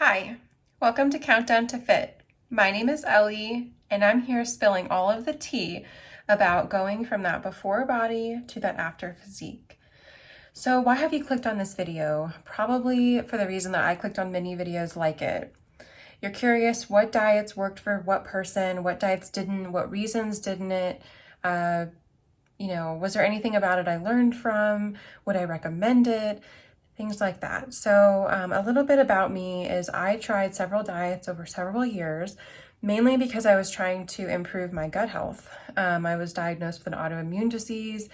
Hi, welcome to Countdown to Fit. My name is Ellie, and I'm here spilling all of the tea about going from that before body to that after physique. So why have you clicked on this video? Probably for the reason that I clicked on many videos like it. You're curious what diets worked for what person, what diets didn't, what reasons didn't it, was there anything about it I learned from? Would I recommend it? Things like that. So a little bit about me is I tried several diets over several years, mainly because I was trying to improve my gut health. I was diagnosed with an autoimmune disease,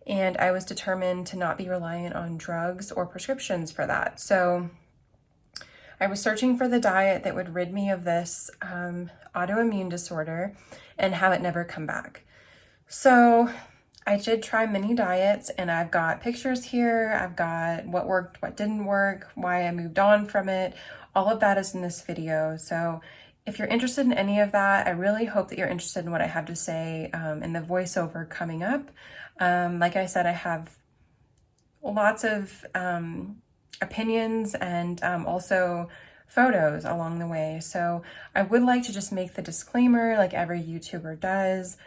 and I was determined to not be reliant on drugs or prescriptions for that. So I was searching for the diet that would rid me of this autoimmune disorder and have it never come back. So I did try many diets, and I've got pictures here. I've got what worked, what didn't work, why I moved on from it. All of that is in this video. So if you're interested in any of that, I really hope that you're interested in what I have to say in the voiceover coming up. Like I said, I have lots of opinions and also photos along the way. So I would like to just make the disclaimer like every YouTuber does.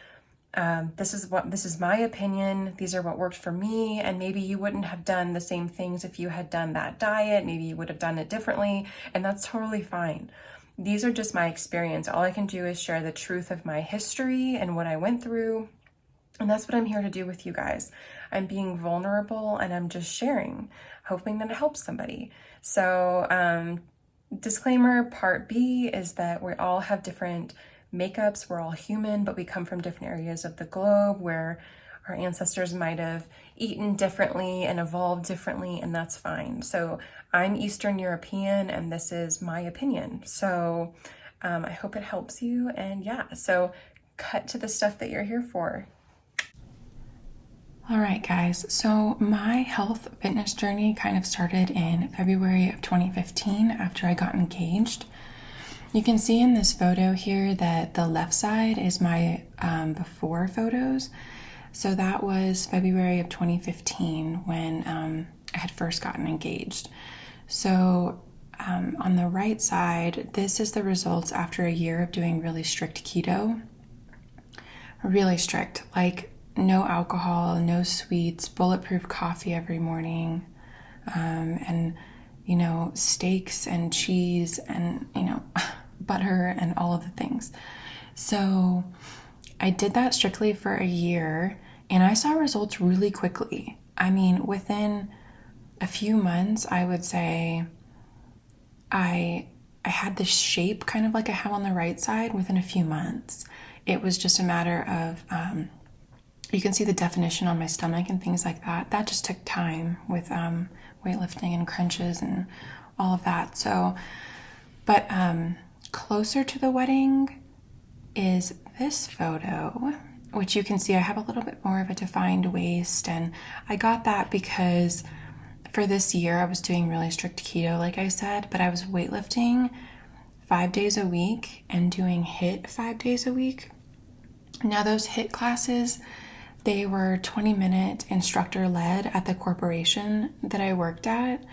This is my opinion. These are what worked for me, and maybe you wouldn't have done the same things if you had done that diet. Maybe you would have done it differently, and that's totally fine. These are just my experience. All I can do is share the truth of my history and what I went through, and that's what I'm here to do with you guys. I'm being vulnerable, and I'm just sharing, hoping that it helps somebody. So, disclaimer part B is that we all have different makeups. We're all human, but we come from different areas of the globe where our ancestors might have eaten differently and evolved differently, and that's fine. So I'm Eastern European, and this is my opinion. So I hope it helps you. And yeah, so cut to the stuff that you're here for. All right, guys. So my health fitness journey kind of started in February of 2015 after I got engaged. You can see in this photo here that the left side is my before photos. So that was February of 2015 when I had first gotten engaged. So on the right side, this is the results after a year of doing really strict keto. Really strict, like no alcohol, no sweets, bulletproof coffee every morning, and steaks and cheese and, butter and all of the things. So I did that strictly for a year, and I saw results really quickly. I mean, within a few months, I would say I had this shape kind of like I have on the right side within a few months. It was just a matter of, you can see the definition on my stomach and things like that. That just took time with weightlifting and crunches and all of that. So, but closer to the wedding is this photo, which you can see I have a little bit more of a defined waist, and I got that because for this year I was doing really strict keto, like I said, but I was weightlifting 5 days a week and doing HIIT 5 days a week. Now those HIIT classes, they were 20-minute instructor-led at the corporation that I worked at.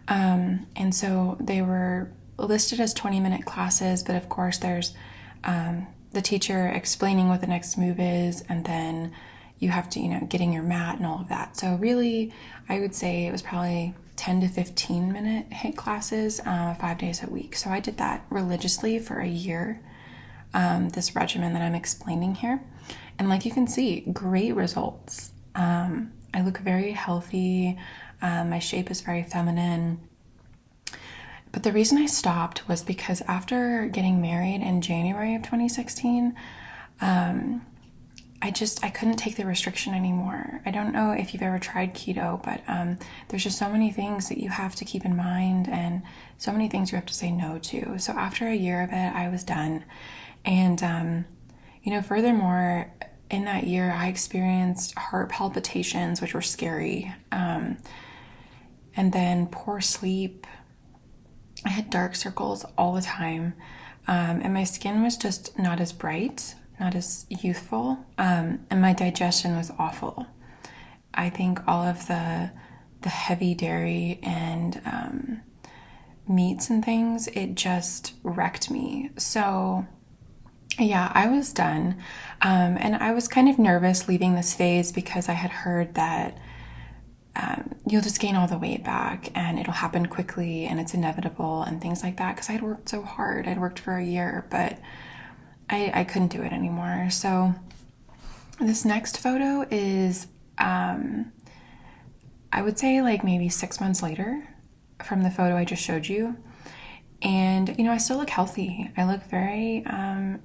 And so they were listed as 20-minute classes, but of course there's the teacher explaining what the next move is, and then you have to, getting your mat and all of that. So really, I would say it was probably 10 to 15-minute HIIT classes 5 days a week. So I did that religiously for a year, this regimen that I'm explaining here. And like you can see, great results. I look very healthy. My shape is very feminine. But the reason I stopped was because after getting married in January of 2016, I couldn't take the restriction anymore. I don't know if you've ever tried keto, but there's just so many things that you have to keep in mind and so many things you have to say no to. So after a year of it, I was done. And, furthermore, in that year, I experienced heart palpitations, which were scary. And then poor sleep. I had dark circles all the time. And my skin was just not as bright, not as youthful. And my digestion was awful. I think all of the heavy dairy and meats and things, it just wrecked me. So yeah, I was done. And I was kind of nervous leaving this phase because I had heard that you'll just gain all the weight back and it'll happen quickly and it's inevitable and things like that. Because I'd worked so hard. I'd worked for a year, but I couldn't do it anymore. So this next photo is, I would say like maybe 6 months later from the photo I just showed you. And, I still look healthy. I look very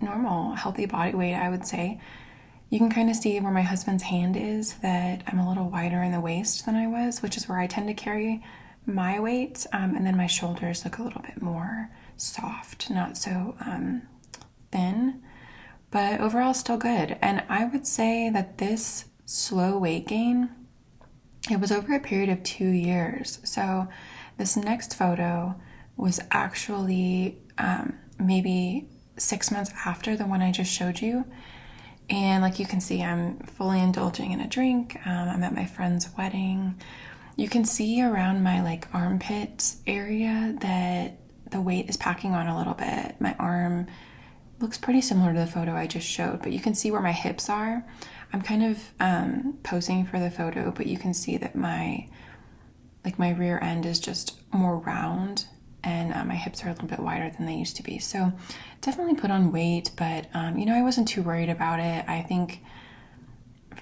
normal, healthy body weight, I would say. You can kind of see where my husband's hand is, that I'm a little wider in the waist than I was, which is where I tend to carry my weight. And then my shoulders look a little bit more soft, not so thin. But overall, still good. And I would say that this slow weight gain, it was over a period of 2 years. So this next photo was actually maybe 6 months after the one I just showed you. And like you can see, I'm fully indulging in a drink. I'm at my friend's wedding. You can see around my like armpit area that the weight is packing on a little bit. My arm looks pretty similar to the photo I just showed, but you can see where my hips are. I'm kind of posing for the photo, but you can see that my rear end is just more round, and my hips are a little bit wider than they used to be. So definitely put on weight, but I wasn't too worried about it. I think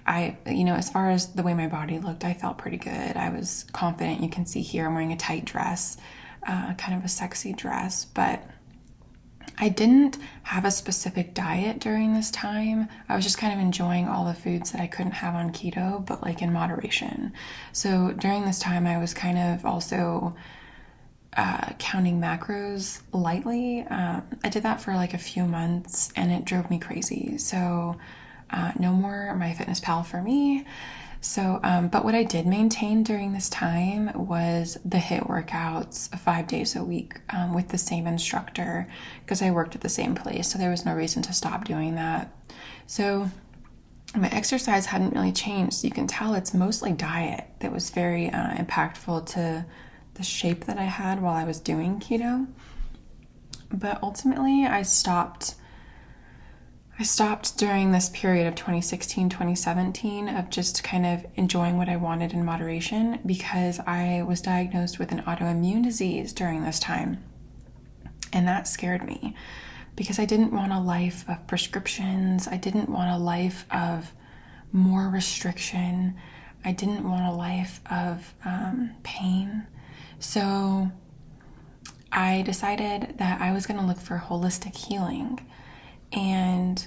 as far as the way my body looked, I felt pretty good. I was confident. You can see here I'm wearing a tight dress, kind of a sexy dress, but I didn't have a specific diet during this time. I was just kind of enjoying all the foods that I couldn't have on keto, but like in moderation. So during this time, I was kind of also counting macros lightly. I did that for like a few months and it drove me crazy. So no more MyFitnessPal for me. So, but what I did maintain during this time was the HIIT workouts 5 days a week with the same instructor, because I worked at the same place. So there was no reason to stop doing that. So my exercise hadn't really changed. You can tell it's mostly diet that was very impactful to the shape that I had while I was doing keto. But ultimately I stopped during this period of 2016, 2017 of just kind of enjoying what I wanted in moderation, because I was diagnosed with an autoimmune disease during this time. And that scared me because I didn't want a life of prescriptions. I didn't want a life of more restriction. I didn't want a life of pain. So I decided that I was going to look for holistic healing. And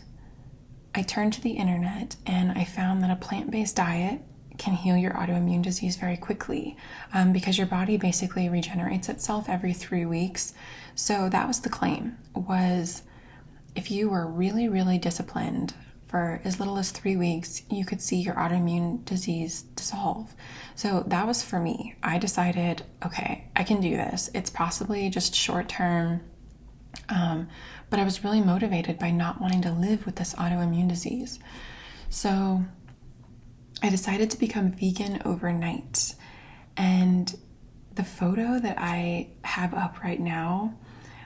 I turned to the internet and I found that a plant-based diet can heal your autoimmune disease very quickly, because your body basically regenerates itself every 3 weeks. So that was the claim, was if you were really, really disciplined for as little as 3 weeks, you could see your autoimmune disease dissolve. So that was for me. I decided, okay, I can do this. It's possibly just short term. But I was really motivated by not wanting to live with this autoimmune disease. So I decided to become vegan overnight. And the photo that I have up right now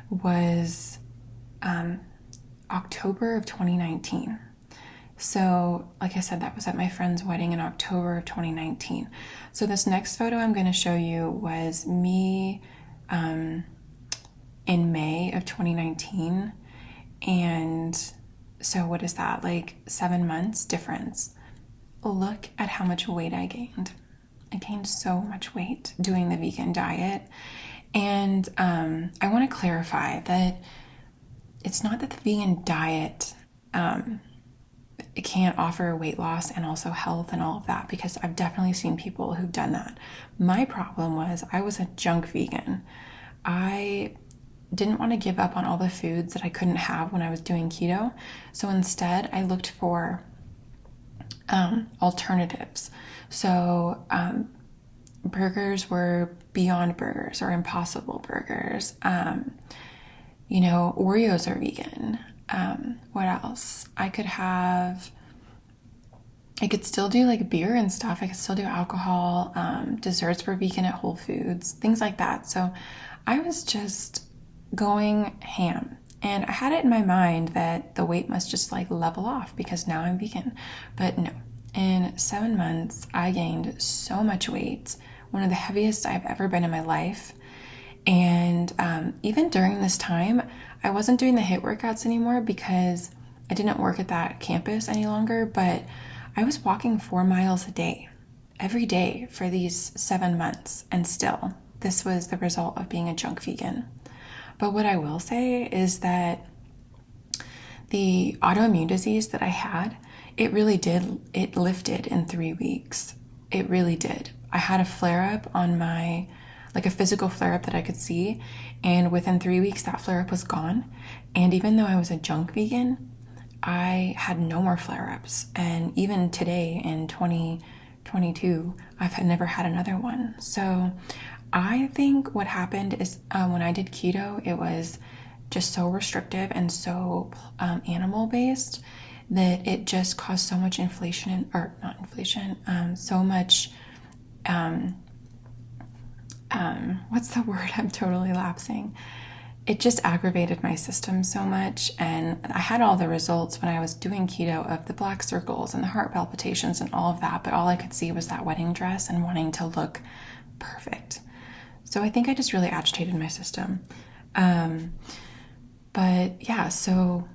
was October of 2019. So like I said, that was at my friend's wedding in October of 2019. So this next photo I'm going to show you was me in May of 2019. And so what is that, like 7 months difference? Look at how much weight I gained. I gained so much weight doing the vegan diet. And I want to clarify that it's not that the vegan diet it can't offer weight loss and also health and all of that, because I've definitely seen people who've done that. My problem was I was a junk vegan. I didn't want to give up on all the foods that I couldn't have when I was doing keto. So instead, I looked for alternatives. So burgers were Beyond Burgers or Impossible Burgers. Oreos are vegan. What else? I could still do like beer and stuff. I could still do alcohol. Desserts were vegan at Whole Foods, things like that. So I was just going ham. And I had it in my mind that the weight must just like level off because now I'm vegan. But no, in 7 months, I gained so much weight, one of the heaviest I've ever been in my life. And even during this time, I wasn't doing the HIIT workouts anymore because I didn't work at that campus any longer, but I was walking 4 miles a day, every day for these 7 months. And still, this was the result of being a junk vegan. But what I will say is that the autoimmune disease that I had, it lifted in 3 weeks. It really did. I had a flare-up on my, like a physical flare-up that I could see, and within 3 weeks that flare-up was gone. And even though I was a junk vegan, I had no more flare-ups. And even today in 2022, I've never had another one. So I think what happened is when I did keto, it was just so restrictive and so animal-based that it just caused so much so much, what's the word? I'm totally lapsing. It just aggravated my system so much. And I had all the results when I was doing keto of the black circles and the heart palpitations and all of that, but all I could see was that wedding dress and wanting to look perfect. So I think I just really agitated my system. But yeah, so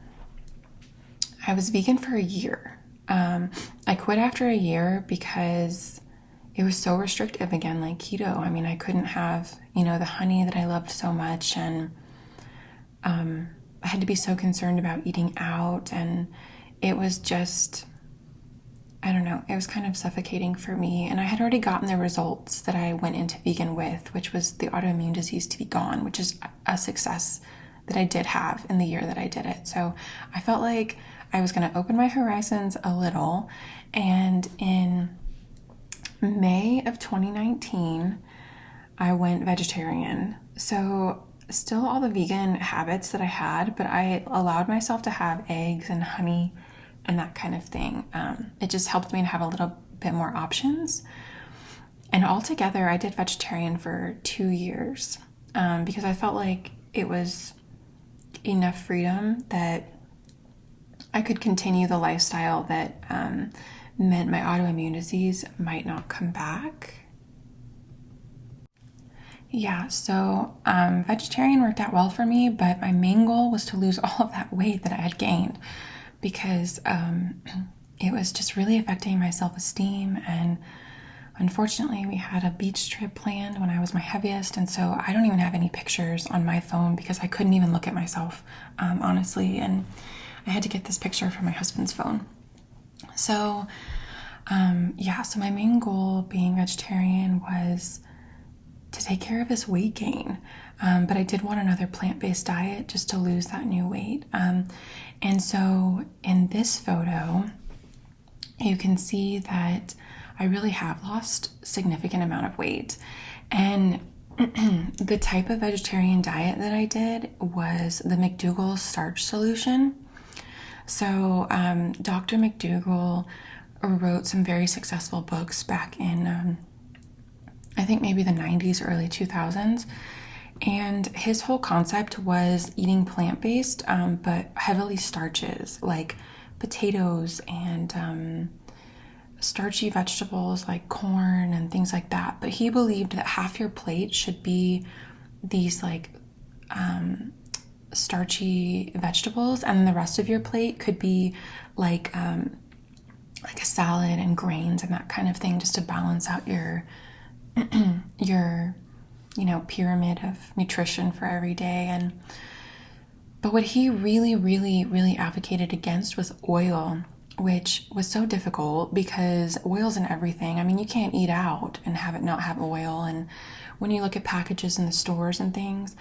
I was vegan for a year. I quit after a year because it was so restrictive again, like keto. I mean, I couldn't have, the honey that I loved so much. And I had to be so concerned about eating out. And it was just, I don't know, it was kind of suffocating for me. And I had already gotten the results that I went into vegan with, which was the autoimmune disease to be gone, which is a success that I did have in the year that I did it. So I felt like I was going to open my horizons a little. And in May of 2019, I went vegetarian. So still all the vegan habits that I had, but I allowed myself to have eggs and honey and that kind of thing. It just helped me to have a little bit more options. And altogether, I did vegetarian for 2 years because I felt like it was enough freedom that I could continue the lifestyle that meant my autoimmune disease might not come back. Yeah, so vegetarian worked out well for me, but my main goal was to lose all of that weight that I had gained because it was just really affecting my self-esteem. And unfortunately, we had a beach trip planned when I was my heaviest, and so I don't even have any pictures on my phone because I couldn't even look at myself, honestly, and I had to get this picture from my husband's phone. So, so my main goal being vegetarian was to take care of this weight gain, but I did want another plant-based diet just to lose that new weight. And so in this photo, you can see that I really have lost significant amount of weight. And the type of vegetarian diet that I did was the McDougall Starch Solution. So Dr. McDougall wrote some very successful books back in, I think maybe the 90s, early 2000s. And his whole concept was eating plant-based, but heavily starches like potatoes and starchy vegetables like corn and things like that. But he believed that half your plate should be these like starchy vegetables, and the rest of your plate could be like a salad and grains and that kind of thing, just to balance out your pyramid of nutrition for every day. But what he really, really, really advocated against was oil, which was so difficult because oil's in everything. I mean, you can't eat out and have it not have oil. And when you look at packages in the stores and things,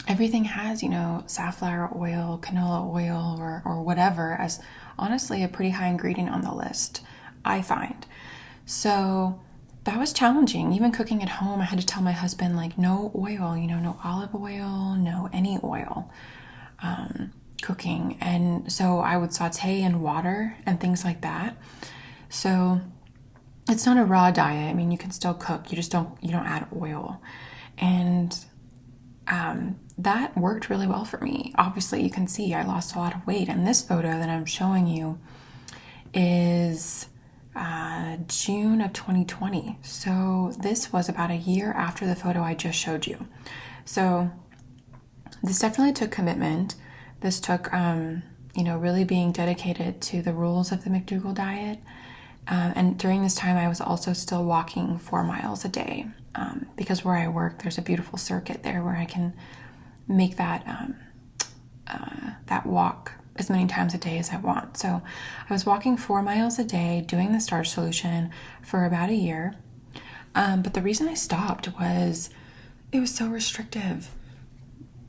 everything has, safflower oil, canola oil, or whatever, as honestly a pretty high ingredient on the list, I find. So that was challenging. Even cooking at home, I had to tell my husband, like, no oil, no olive oil, no any oil cooking. And so I would saute in water and things like that. So it's not a raw diet. I mean, you can still cook. You don't add oil. And that worked really well for me. Obviously, you can see I lost a lot of weight. And this photo that I'm showing you is June of 2020. So this was about a year after the photo I just showed you. So this definitely took commitment. This took, really being dedicated to the rules of the McDougall diet. And during this time, I was also still walking 4 miles a day because where I work, there's a beautiful circuit there where I can make that walk as many times a day as I want. So I was walking 4 miles a day, doing the starch solution for about a year. But the reason I stopped was it was so restrictive.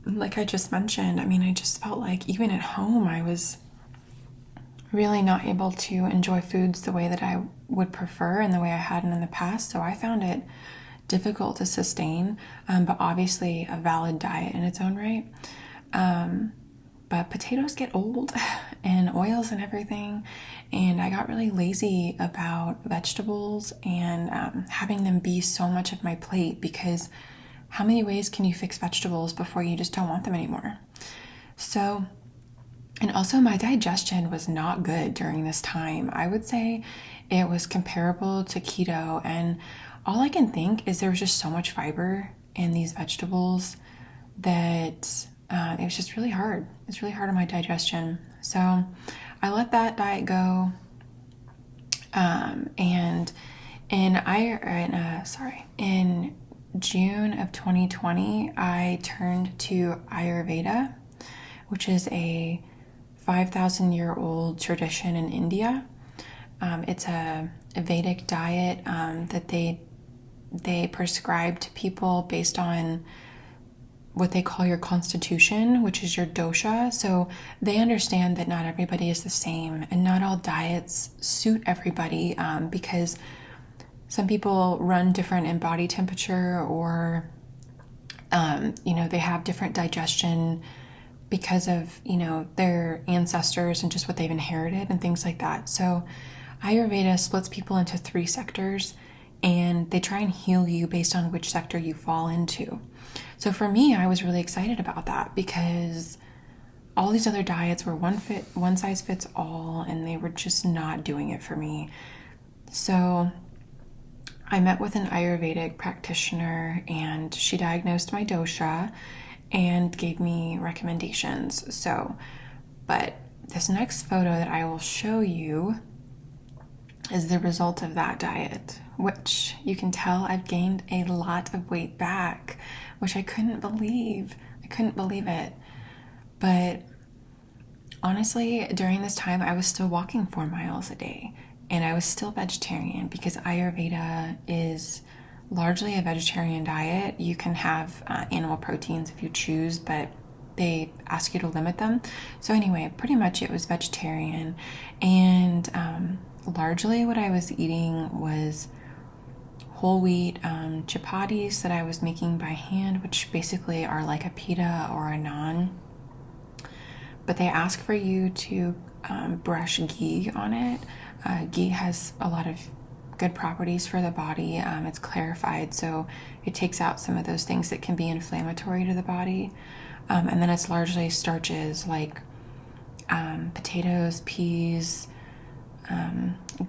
Like I just mentioned, I mean, I just felt like even at home, I was really not able to enjoy foods the way that I would prefer and the way I hadn't in the past. So I found it difficult to sustain, but obviously a valid diet in its own right. But potatoes get old and oils and everything. And I got really lazy about vegetables and having them be so much of my plate, because how many ways can you fix vegetables before you just don't want them anymore? So, and also my digestion was not good during this time. I would say it was comparable to keto, and all I can think is there was just so much fiber in these vegetables that it was just really hard. It's really hard on my digestion. So I let that diet go. And in June of 2020, I turned to Ayurveda, which is a 5,000-year-old tradition in India. It's a Vedic diet that they prescribe to people based on what they call your constitution, which is your dosha. So they understand that not everybody is the same, and not all diets suit everybody, because some people run different in body temperature, or they have different digestion because of their ancestors and just what they've inherited and things like that. So Ayurveda splits people into 3 sectors, and they try and heal you based on which sector you fall into. So for me, I was really excited about that, because all these other diets were one size fits all, and they were just not doing it for me. So I met with an Ayurvedic practitioner, and she diagnosed my dosha and gave me recommendations. But this next photo that I will show you is the result of that diet, which you can tell I've gained a lot of weight back, which I couldn't believe. I couldn't believe it. But honestly, during this time, I was still walking 4 miles a day, and I was still vegetarian, because Ayurveda is largely a vegetarian diet. You can have animal proteins if you choose, but they ask you to limit them. So anyway, pretty much it was vegetarian, and largely what I was eating was whole wheat chapatis that I was making by hand, which basically are like a pita or a naan. But they ask for you to brush ghee on it. Ghee has a lot of good properties for the body. It's clarified, so it takes out some of those things that can be inflammatory to the body. And then it's largely starches like potatoes, peas,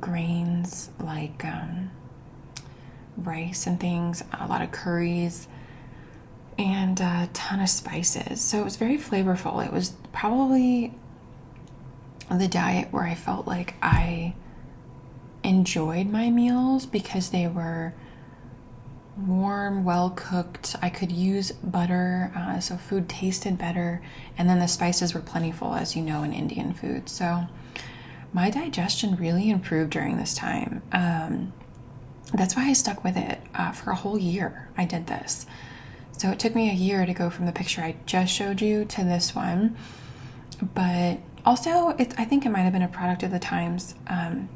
grains like rice and things, a lot of curries, and a ton of spices. So it was very flavorful. It was probably the diet where I felt like I enjoyed my meals, because they were warm, well cooked. I could use butter, so food tasted better, and then the spices were plentiful, as you know, in Indian food. So my digestion really improved during this time. That's why I stuck with it for a whole year. I did this. So it took me a year to go from the picture I just showed you to this one. But also, I think it might have been a product of the times.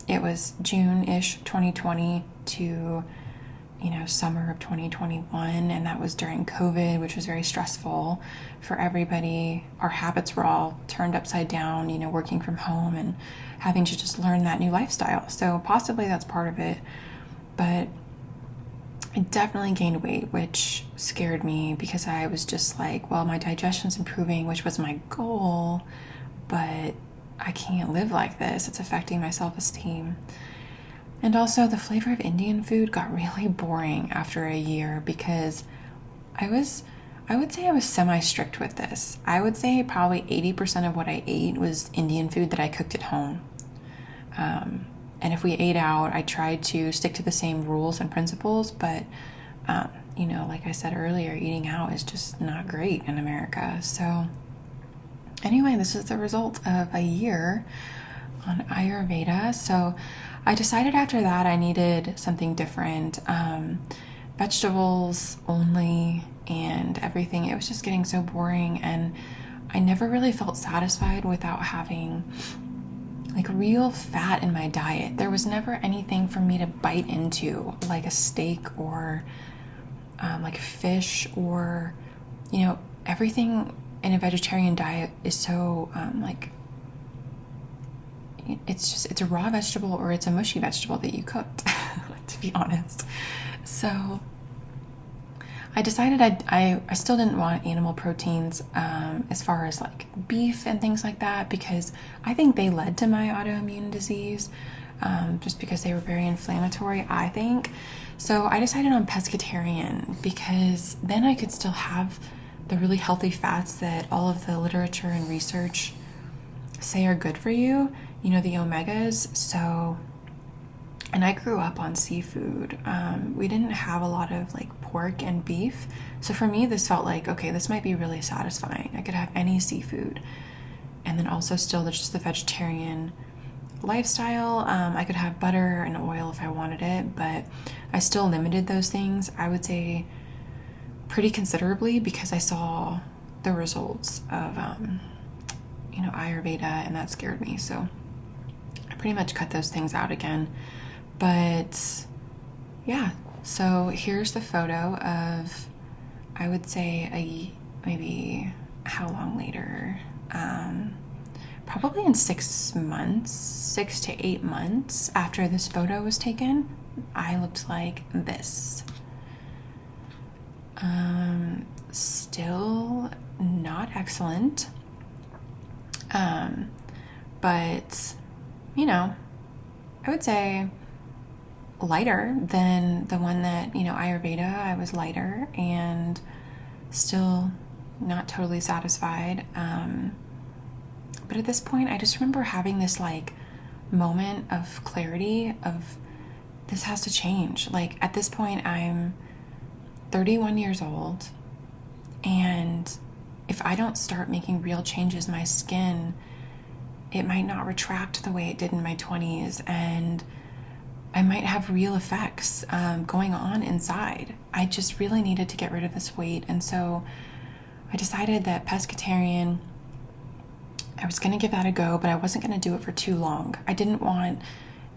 It was June-ish 2020 to summer of 2021, and that was during COVID, which was very stressful for everybody. Our habits were all turned upside down, working from home and having to just learn that new lifestyle. So possibly that's part of it. But I definitely gained weight, which scared me because I was just like, well, my digestion's improving, which was my goal, but I can't live like this. It's affecting my self-esteem. And also the flavor of Indian food got really boring after a year because I would say I was semi-strict with this. I would say probably 80% of what I ate was Indian food that I cooked at home. And if we ate out, I tried to stick to the same rules and principles, but, like I said earlier, eating out is just not great in America. So anyway, this is the result of a year on Ayurveda. So I decided after that I needed something different, vegetables only and everything. It was just getting so boring, and I never really felt satisfied without having like real fat in my diet. There was never anything for me to bite into, like a steak or like fish, or everything in a vegetarian diet is so it's a raw vegetable or it's a mushy vegetable that you cooked, to be honest. So I decided I still didn't want animal proteins as far as like beef and things like that, because I think they led to my autoimmune disease, just because they were very inflammatory, I think. So I decided on pescatarian because then I could still have the really healthy fats that all of the literature and research say are good for you, the omegas. So, and I grew up on seafood. We didn't have a lot of like pork and beef. So for me, this felt like, okay, this might be really satisfying. I could have any seafood. And then also still just the vegetarian lifestyle. I could have butter and oil if I wanted it, but I still limited those things, I would say, pretty considerably, because I saw the results of, Ayurveda, and that scared me. So I pretty much cut those things out again. But yeah, so here's the photo of, I would say maybe how long later? Probably in 6 to 8 months after this photo was taken, I looked like this. Still not excellent. But, I would say lighter than the one that, Ayurveda. I was lighter and still not totally satisfied. But at this point, I just remember having this like moment of clarity of this has to change. Like at this point, I'm 31 years old, and if I don't start making real changes, my skin, it might not retract the way it did in my 20s, and I might have real effects going on inside. I just really needed to get rid of this weight, and so I decided that pescatarian, I was going to give that a go, but I wasn't going to do it for too long. I didn't want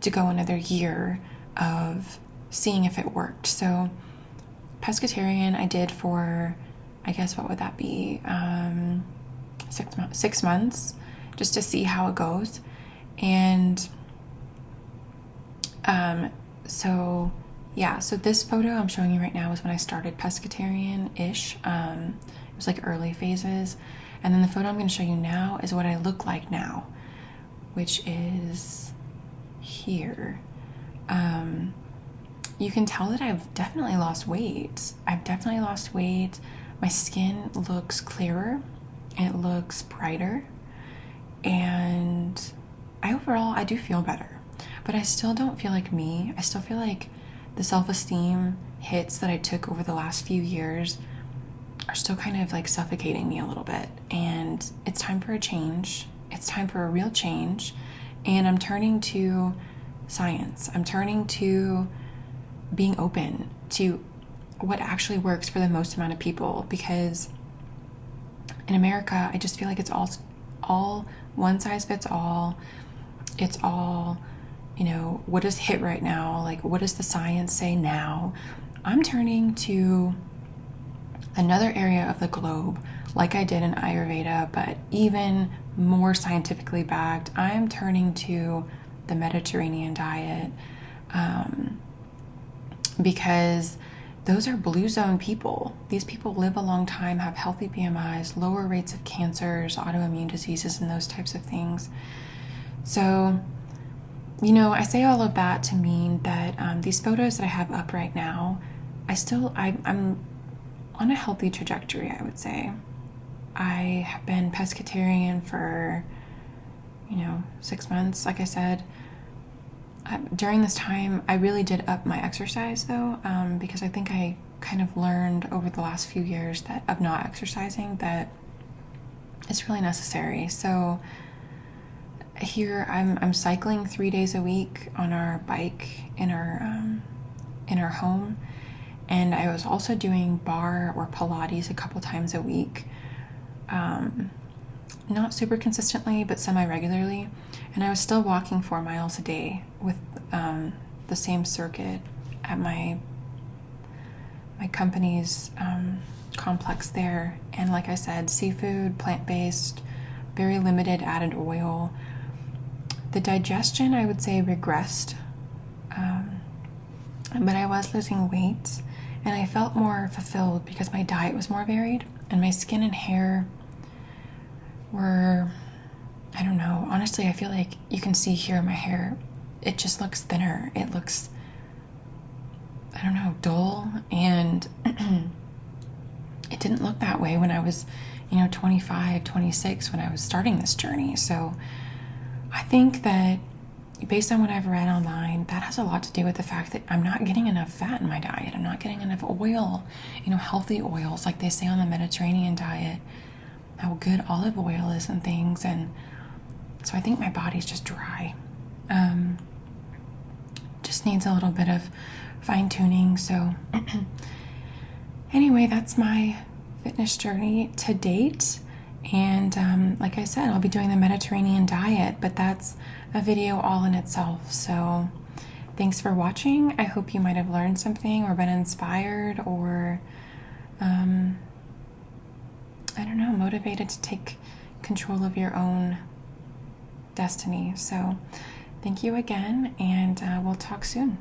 to go another year of seeing if it worked. So pescatarian I did for, I guess, what would that be? 6 months, just to see how it goes. And so this photo I'm showing you right now is when I started pescatarian-ish. It was like early phases. And then the photo I'm going to show you now is what I look like now, which is here. You can tell that I've definitely lost weight. My skin looks clearer. It looks brighter. And I do feel better. But I still don't feel like me. I still feel like the self-esteem hits that I took over the last few years are still kind of like suffocating me a little bit. And it's time for a change. It's time for a real change. And I'm turning to science. I'm turning to being open to what actually works for the most amount of people, because in America, I just feel like it's all one size fits all. It's all, what does hit right now? Like, what does the science say now? I'm turning to another area of the globe, like I did in Ayurveda, but even more scientifically backed. I'm turning to the Mediterranean diet, because those are blue zone people. These people live a long time, have healthy BMIs, lower rates of cancers, autoimmune diseases, and those types of things. So, you know, I say all of that to mean that these photos that I have up right now, I'm on a healthy trajectory, I would say. I have been pescatarian for, 6 months, like I said. During this time, I really did up my exercise, though, because I think I kind of learned over the last few years that of not exercising that it's really necessary. So here I'm cycling 3 days a week on our bike in our home, and I was also doing barre or Pilates a couple times a week. Not super consistently, but semi-regularly. And I was still walking 4 miles a day with the same circuit at my company's complex there. And like I said, seafood, plant-based, very limited added oil. The digestion, I would say, regressed. But I was losing weight, and I felt more fulfilled because my diet was more varied, and my skin and hair were, I don't know, honestly, I feel like you can see here my hair, it just looks thinner. It looks, I don't know, dull, and it didn't look that way when I was, 25, 26, when I was starting this journey. So I think that based on what I've read online, that has a lot to do with the fact that I'm not getting enough fat in my diet. I'm not getting enough oil, healthy oils like they say on the Mediterranean diet, how good olive oil is and things. And so I think my body's just dry. Just needs a little bit of fine tuning. So anyway, that's my fitness journey to date. And like I said, I'll be doing the Mediterranean diet, but that's a video all in itself. So thanks for watching. I hope you might have learned something or been inspired or I don't know, motivated to take control of your own destiny. So thank you again, and we'll talk soon.